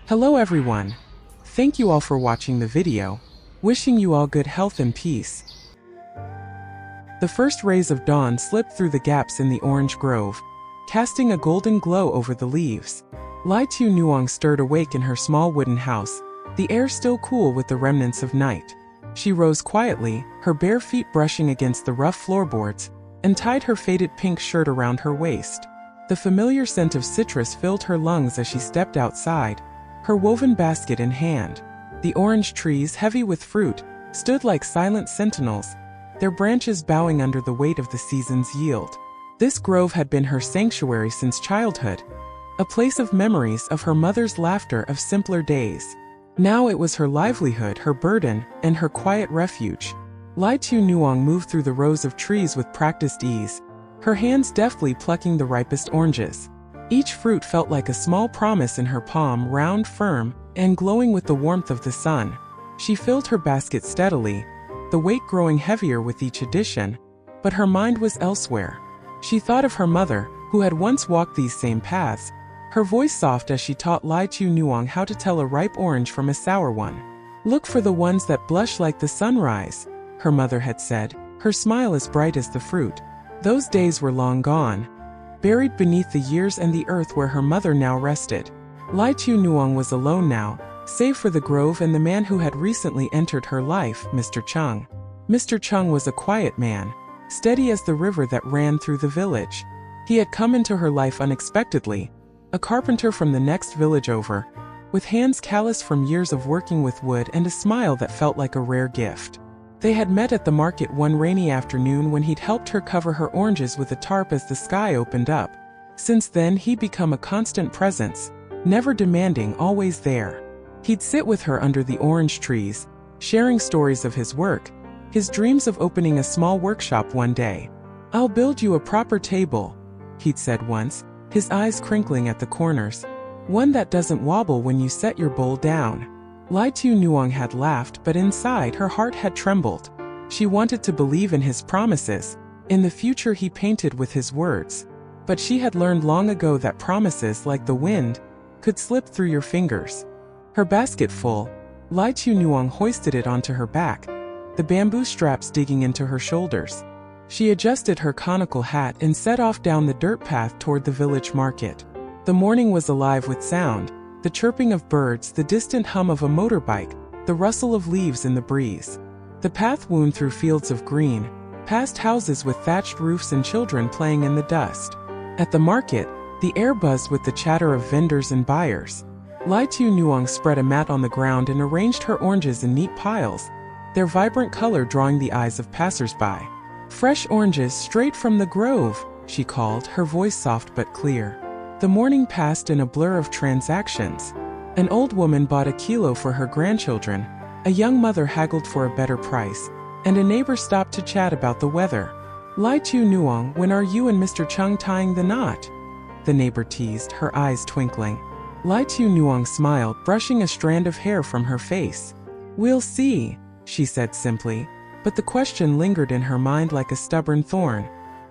Hello everyone. Thank you all for watching the video. Wishing you all good health and peace. The first rays of dawn slipped through the gaps in the orange grove, casting a golden glow over the leaves. Tieu Nuong stirred awake in her small wooden house, the air still cool with the remnants of night. She rose quietly, her bare feet brushing against the rough floorboards, and tied her faded pink shirt around her waist. The familiar scent of citrus filled her lungs as she stepped outside, her woven basket in hand. The orange trees, heavy with fruit, stood like silent sentinels, their branches bowing under the weight of the season's yield. This grove had been her sanctuary since childhood, a place of memories of her mother's laughter of simpler days. Now it was her livelihood, her burden, and her quiet refuge. Tieu Nuong moved through the rows of trees with practiced ease, her hands deftly plucking the ripest oranges. Each fruit felt like a small promise in her palm, round, firm, and glowing with the warmth of the sun. She filled her basket steadily, the weight growing heavier with each addition, but her mind was elsewhere. She thought of her mother, who had once walked these same paths, her voice soft as she taught Tieu Nuong how to tell a ripe orange from a sour one. "Look for the ones that blush like the sunrise," her mother had said, her smile as bright as the fruit. Those days were long gone, buried beneath the years and the earth where her mother now rested. Tieu Nuong was alone now, save for the grove and the man who had recently entered her life, Mr. Chung. Mr. Chung was a quiet man, steady as the river that ran through the village. He had come into her life unexpectedly, a carpenter from the next village over, with hands calloused from years of working with wood and a smile that felt like a rare gift. They had met at the market one rainy afternoon when he'd helped her cover her oranges with a tarp as the sky opened up. Since then he'd become a constant presence, never demanding, always there. He'd sit with her under the orange trees, sharing stories of his work, his dreams of opening a small workshop one day. "I'll build you a proper table," he'd said once, his eyes crinkling at the corners. "One that doesn't wobble when you set your bowl down." Tieu Nuong had laughed, but inside her heart had trembled. She wanted to believe in his promises, in the future he painted with his words. But she had learned long ago that promises, like the wind, could slip through your fingers. Her basket full, Tieu Nuong hoisted it onto her back, the bamboo straps digging into her shoulders. She adjusted her conical hat and set off down the dirt path toward the village market. The morning was alive with sound, the chirping of birds, the distant hum of a motorbike, the rustle of leaves in the breeze. The path wound through fields of green, past houses with thatched roofs and children playing in the dust. At the market, the air buzzed with the chatter of vendors and buyers. Tieu Nuong spread a mat on the ground and arranged her oranges in neat piles, their vibrant color drawing the eyes of passers-by. "Fresh oranges straight from the grove," she called, her voice soft but clear. The morning passed in a blur of transactions. An old woman bought a kilo for her grandchildren, a young mother haggled for a better price, and a neighbor stopped to chat about the weather. "Tieu Nuong, when are you and Mr. Chung tying the knot?" the neighbor teased, her eyes twinkling. Tieu Nuong smiled, brushing a strand of hair from her face. "We'll see," she said simply, but the question lingered in her mind like a stubborn thorn.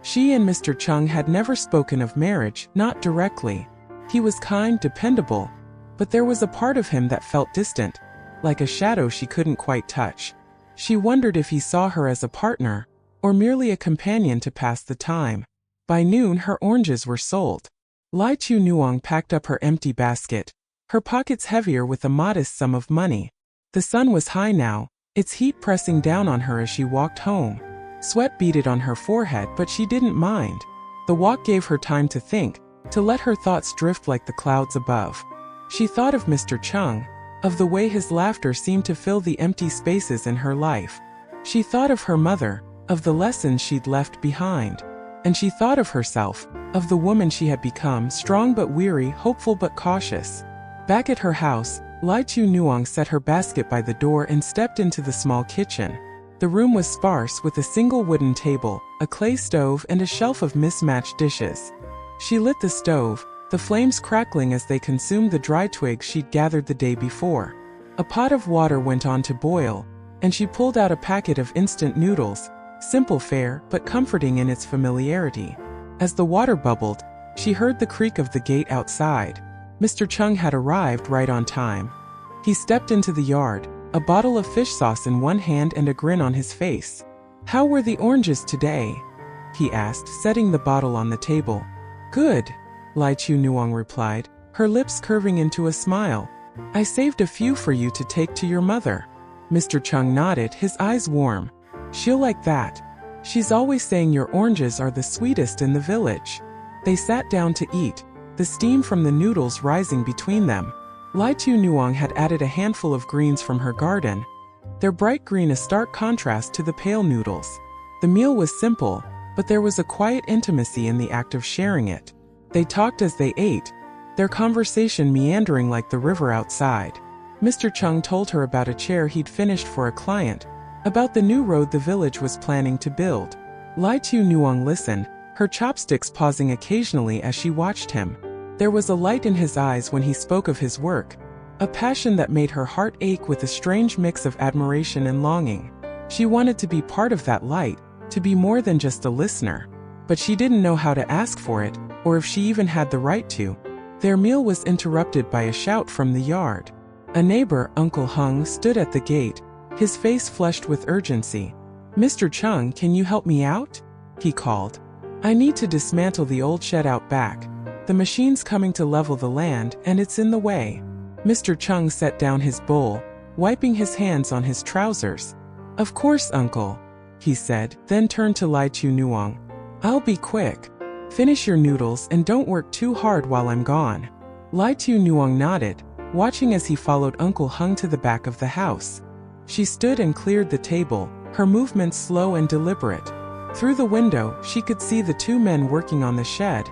She and Mr. Chung had never spoken of marriage, not directly. He was kind, dependable, but there was a part of him that felt distant, like a shadow she couldn't quite touch. She wondered if he saw her as a partner, or merely a companion to pass the time. By noon her oranges were sold. Tieu Nuong packed up her empty basket, her pockets heavier with a modest sum of money. The sun was high now, its heat pressing down on her as she walked home. Sweat beaded on her forehead, but she didn't mind. The walk gave her time to think, to let her thoughts drift like the clouds above. She thought of Mr. Chung, of the way his laughter seemed to fill the empty spaces in her life. She thought of her mother, of the lessons she'd left behind. And she thought of herself, of the woman she had become, strong but weary, hopeful but cautious. Back at her house, Tieu Nuong set her basket by the door and stepped into the small kitchen. The room was sparse with a single wooden table, a clay stove, and a shelf of mismatched dishes. She lit the stove, the flames crackling as they consumed the dry twigs she'd gathered the day before. A pot of water went on to boil, and she pulled out a packet of instant noodles, simple fare but comforting in its familiarity. As the water bubbled, she heard the creak of the gate outside. Mr. Chung had arrived right on time. He stepped into the yard, a bottle of fish sauce in one hand and a grin on his face. "How were the oranges today?" he asked, setting the bottle on the table. "Good," Tieu Nuong replied, her lips curving into a smile. "I saved a few for you to take to your mother." Mr. Chung nodded, his eyes warm. "She'll like that. She's always saying your oranges are the sweetest in the village." They sat down to eat, the steam from the noodles rising between them. Tieu Nuong had added a handful of greens from her garden, their bright green a stark contrast to the pale noodles. The meal was simple, but there was a quiet intimacy in the act of sharing it. They talked as they ate, their conversation meandering like the river outside. Mr. Chung told her about a chair he'd finished for a client, about the new road the village was planning to build. Tieu Nuong listened, her chopsticks pausing occasionally as she watched him. There was a light in his eyes when he spoke of his work, a passion that made her heart ache with a strange mix of admiration and longing. She wanted to be part of that light, to be more than just a listener. But she didn't know how to ask for it, or if she even had the right to. Their meal was interrupted by a shout from the yard. A neighbor, Uncle Hung, stood at the gate, his face flushed with urgency. "Mr. Chung, can you help me out?" he called. "I need to dismantle the old shed out back. The machine's coming to level the land, and it's in the way." Mr. Chung set down his bowl, wiping his hands on his trousers. "Of course, Uncle," he said, then turned to Tieu Nuong. "I'll be quick. Finish your noodles and don't work too hard while I'm gone." Tieu Nuong nodded, watching as he followed Uncle Hung to the back of the house. She stood and cleared the table, her movements slow and deliberate. Through the window, she could see the two men working on the shed,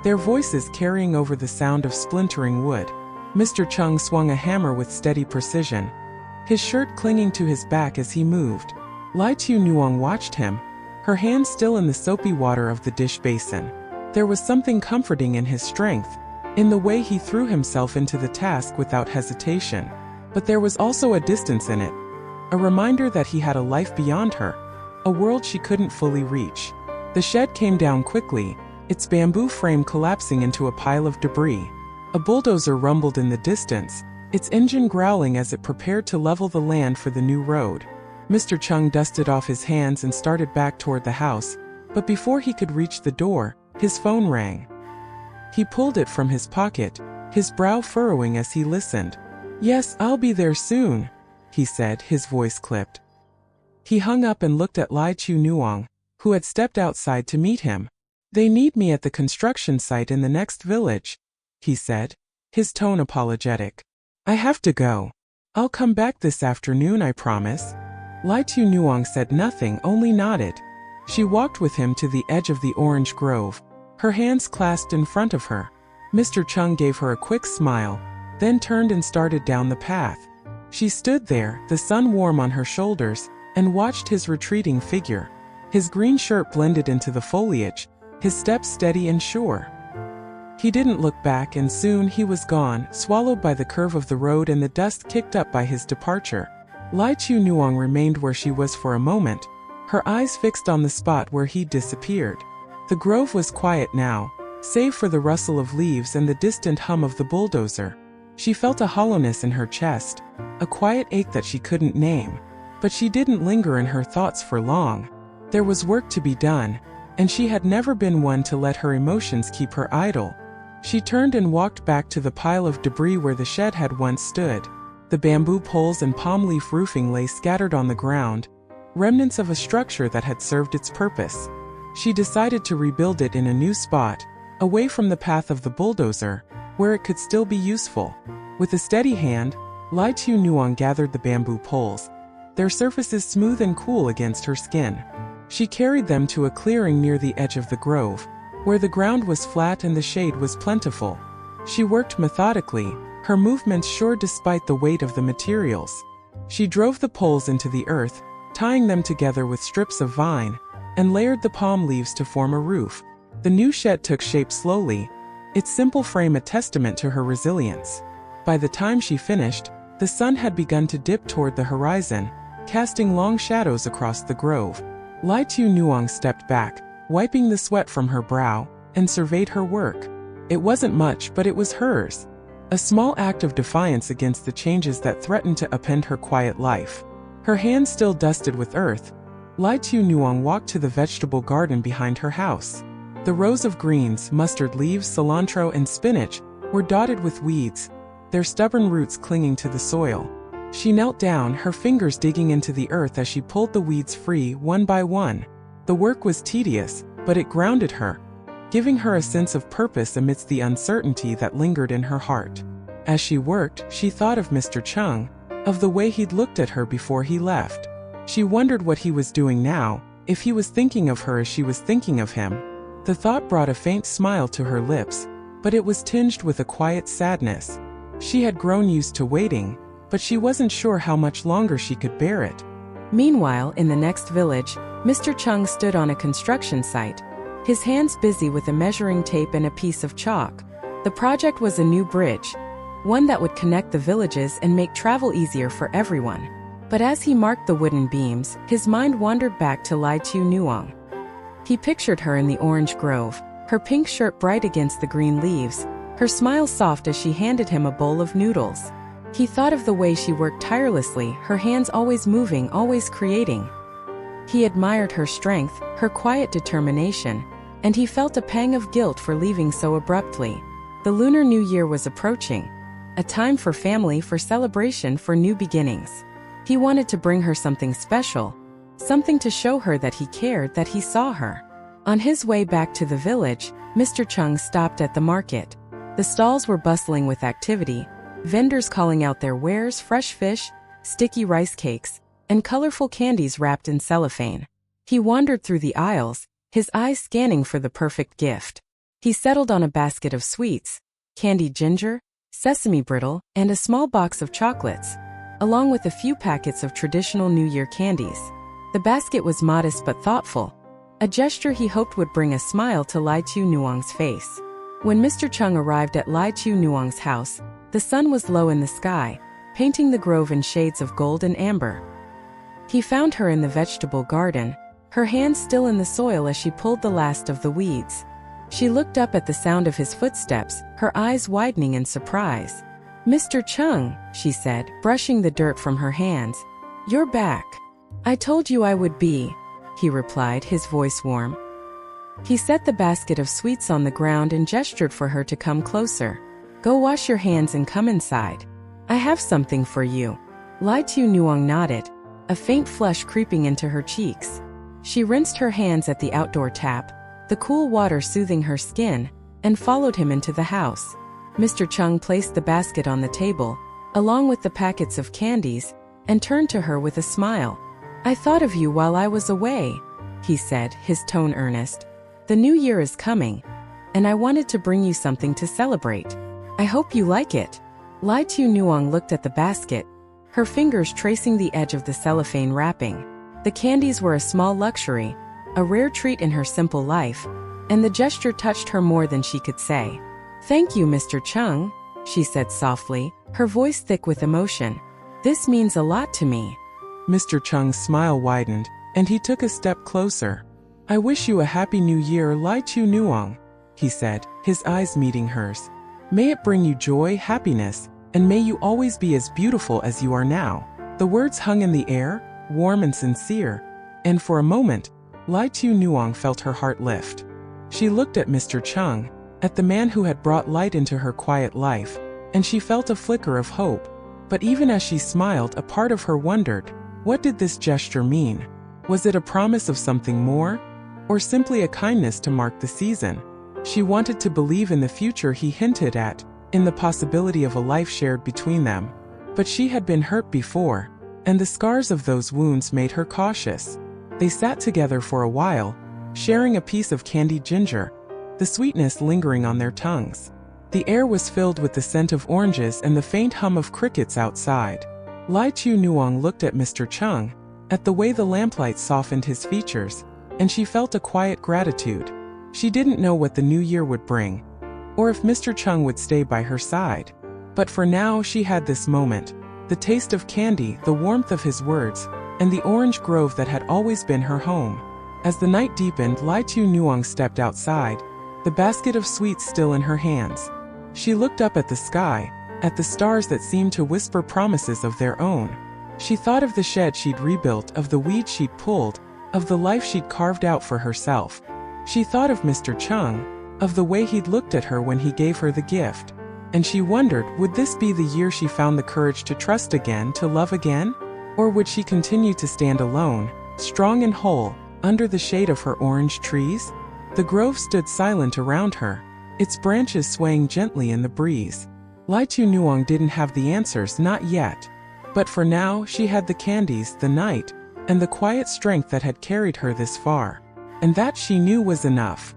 their voices carrying over the sound of splintering wood. Mr. Chung swung a hammer with steady precision, his shirt clinging to his back as he moved. Tieu Nuong watched him, her hands still in the soapy water of the dish basin. There was something comforting in his strength, in the way he threw himself into the task without hesitation. But there was also a distance in it, a reminder that he had a life beyond her, a world she couldn't fully reach. The shed came down quickly, its bamboo frame collapsing into a pile of debris. A bulldozer rumbled in the distance, its engine growling as it prepared to level the land for the new road. Mr. Chung dusted off his hands and started back toward the house, but before he could reach the door, his phone rang. He pulled it from his pocket, his brow furrowing as he listened. "Yes, I'll be there soon," he said, his voice clipped. He hung up and looked at Tieu Nuong, who had stepped outside to meet him. "They need me at the construction site in the next village," he said, his tone apologetic. "I have to go. I'll come back this afternoon, I promise." Tieu Nuong said nothing, only nodded. She walked with him to the edge of the orange grove, her hands clasped in front of her. Mr. Chung gave her a quick smile, then turned and started down the path. She stood there, the sun warm on her shoulders, and watched his retreating figure. His green shirt blended into the foliage, his steps steady and sure. He didn't look back, and soon he was gone, swallowed by the curve of the road and the dust kicked up by his departure. Tieu Nuong remained where she was for a moment, her eyes fixed on the spot where he'd disappeared. The grove was quiet now, save for the rustle of leaves and the distant hum of the bulldozer. She felt a hollowness in her chest, a quiet ache that she couldn't name. But she didn't linger in her thoughts for long. There was work to be done, and she had never been one to let her emotions keep her idle. She turned and walked back to the pile of debris where the shed had once stood. The bamboo poles and palm leaf roofing lay scattered on the ground, remnants of a structure that had served its purpose. She decided to rebuild it in a new spot, away from the path of the bulldozer, where it could still be useful. With a steady hand, Tieu Nuong gathered the bamboo poles, their surfaces smooth and cool against her skin. She carried them to a clearing near the edge of the grove, where the ground was flat and the shade was plentiful. She worked methodically, her movements sure despite the weight of the materials. She drove the poles into the earth, tying them together with strips of vine, and layered the palm leaves to form a roof. The new shed took shape slowly, its simple frame a testament to her resilience. By the time she finished, the sun had begun to dip toward the horizon, casting long shadows across the grove. Tieu Nuong stepped back, wiping the sweat from her brow, and surveyed her work. It wasn't much, but it was hers. a small act of defiance against the changes that threatened to upend her quiet life. Her hands still dusted with earth, Tieu Nuong walked to the vegetable garden behind her house. The rows of greens, mustard leaves, cilantro, and spinach were dotted with weeds, their stubborn roots clinging to the soil. She knelt down, her fingers digging into the earth as she pulled the weeds free one by one. The work was tedious, but it grounded her, giving her a sense of purpose amidst the uncertainty that lingered in her heart. As she worked, she thought of Mr. Chung, of the way he'd looked at her before he left. She wondered what he was doing now, if he was thinking of her as she was thinking of him. The thought brought a faint smile to her lips, but it was tinged with a quiet sadness. She had grown used to waiting, but she wasn't sure how much longer she could bear it. Meanwhile, in the next village, Mr. Chung stood on a construction site, his hands busy with a measuring tape and a piece of chalk. The project was a new bridge, one that would connect the villages and make travel easier for everyone. But as he marked the wooden beams, his mind wandered back to Tieu Nuong. He pictured her in the orange grove, her pink shirt bright against the green leaves, her smile soft as she handed him a bowl of noodles. He thought of the way she worked tirelessly, her hands always moving, always creating. He admired her strength, her quiet determination, and he felt a pang of guilt for leaving so abruptly. The Lunar New Year was approaching, a time for family, for celebration, for new beginnings. He wanted to bring her something special, something to show her that he cared, that he saw her. On his way back to the village, Mr. Chung stopped at the market. The stalls were bustling with activity, vendors calling out their wares, fresh fish, sticky rice cakes, and colorful candies wrapped in cellophane. He wandered through the aisles, his eyes scanning for the perfect gift. He settled on a basket of sweets, candied ginger, sesame brittle, and a small box of chocolates, along with a few packets of traditional New Year candies. The basket was modest but thoughtful, a gesture he hoped would bring a smile to Tieu Nuong's face. When Mr. Chung arrived at Tieu Nuong's house, the sun was low in the sky, painting the grove in shades of gold and amber. He found her in the vegetable garden, her hands still in the soil as she pulled the last of the weeds. She looked up at the sound of his footsteps, her eyes widening in surprise. "Mr. Chung," she said, brushing the dirt from her hands. "You're back." "I told you I would be," he replied, his voice warm. He set the basket of sweets on the ground and gestured for her to come closer. "Go wash your hands and come inside. I have something for you." Tieu Nuong nodded, a faint flush creeping into her cheeks. She rinsed her hands at the outdoor tap, the cool water soothing her skin, and followed him into the house. Mr. Chung placed the basket on the table, along with the packets of candies, and turned to her with a smile. "I thought of you while I was away," he said, his tone earnest. "The new year is coming, and I wanted to bring you something to celebrate. I hope you like it." Tieu Nuong looked at the basket, her fingers tracing the edge of the cellophane wrapping. The candies were a small luxury, a rare treat in her simple life, and the gesture touched her more than she could say. "Thank you, Mr. Chung," she said softly, her voice thick with emotion. "This means a lot to me." Mr. Chung's smile widened, and he took a step closer. "I wish you a happy new year, Tieu Nuong," he said, his eyes meeting hers. "May it bring you joy, happiness, and may you always be as beautiful as you are now." The words hung in the air, warm and sincere, and for a moment, Tieu Nuong felt her heart lift. She looked at Mr. Chung, at the man who had brought light into her quiet life, and she felt a flicker of hope. But even as she smiled, a part of her wondered, what did this gesture mean? Was it a promise of something more, or simply a kindness to mark the season? She wanted to believe in the future he hinted at, in the possibility of a life shared between them. But she had been hurt before, and the scars of those wounds made her cautious. They sat together for a while, sharing a piece of candied ginger, the sweetness lingering on their tongues. The air was filled with the scent of oranges and the faint hum of crickets outside. Tieu Nuong looked at Mr. Chung, at the way the lamplight softened his features, and she felt a quiet gratitude. She didn't know what the new year would bring, or if Mr. Chung would stay by her side. But for now she had this moment, the taste of candy, the warmth of his words, and the orange grove that had always been her home. As the night deepened, Tieu Nuong stepped outside, the basket of sweets still in her hands. She looked up at the sky, at the stars that seemed to whisper promises of their own. She thought of the shed she'd rebuilt, of the weeds she'd pulled, of the life she'd carved out for herself. She thought of Mr. Chung, of the way he'd looked at her when he gave her the gift. And she wondered, would this be the year she found the courage to trust again, to love again? Or would she continue to stand alone, strong and whole, under the shade of her orange trees? The grove stood silent around her, its branches swaying gently in the breeze. Tieu Nuong didn't have the answers, not yet. But for now, she had the candies, the night, and the quiet strength that had carried her this far. And that she knew was enough.